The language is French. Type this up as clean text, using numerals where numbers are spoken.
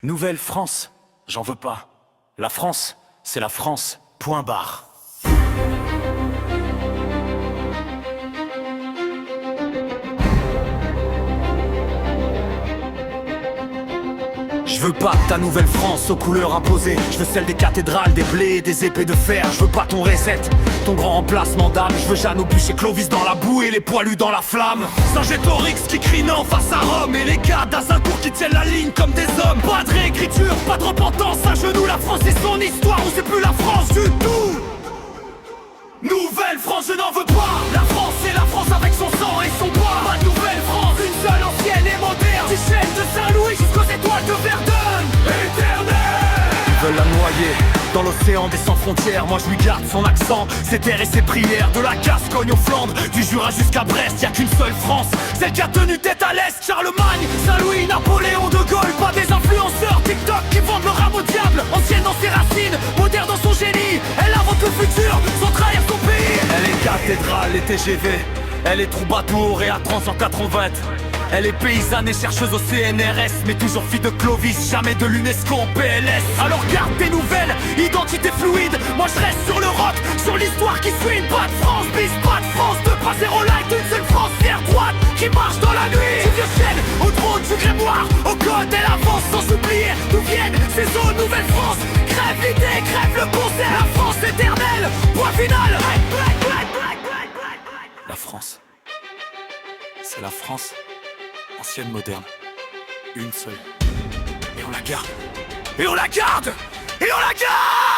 Nouvelle France, j'en veux pas. La France, c'est la France, point barre. Je veux pas ta nouvelle France aux couleurs imposées. Je veux celle des cathédrales, des blés et des épées de fer. Je veux pas ton reset, ton grand remplacement d'âme. Je veux Jeanne au bûcher, Clovis dans la boue et les poilus dans la flamme. Saint-Gétorix qui crie non face à Rome. Et les gars d'Azincourt qui tiennent la ligne comme des hommes. Pas de réécriture, pas de repentance. À genoux la France et son histoire, ou c'est plus la France du tout. Nouvelle France, je n'en veux pas. La France c'est la France avec son sang et son poids. Pas de nouvelle France, une seule ancienne et moderne. Du chêne de Saint-Louis jusqu'aux étoiles de Verdun. Éternel. Ils veulent la noyer dans l'océan des sans frontières. Moi je lui garde son accent, ses terres et ses prières. De la Gascogne aux Flandres, du Jura jusqu'à Brest. Y'a qu'une seule France, celle qui a tenu tête à l'Est. Charlemagne, Saint-Louis, Napoléon, De Gaulle. Pas des influenceurs TikTok qui vendent le rame au diable. Ancienne dans ses racines, moderne dans son génie. Elle invente le futur sans trahir son pays. Elle est cathédrale et TGV, elle est troubadour et à 380. Elle est paysanne et chercheuse au CNRS, mais toujours fille de Clovis, jamais de l'UNESCO en PLS. Alors garde tes nouvelles, identité fluide. Moi je reste sur le rock, sur l'histoire qui suit. Pas de France, bis, pas de France 2.0 light, une seule France fière droite qui marche dans la nuit. Du vieux chêne, au trône du grimoire, au code elle avance sans oublier d'où viennent ces eaux Nouvelle France. Crève l'idée, crève le concert. La France éternelle, point final. La France, c'est la France, ancienne, moderne, une seule. Et on la garde. Et on la garde. Et on la garde.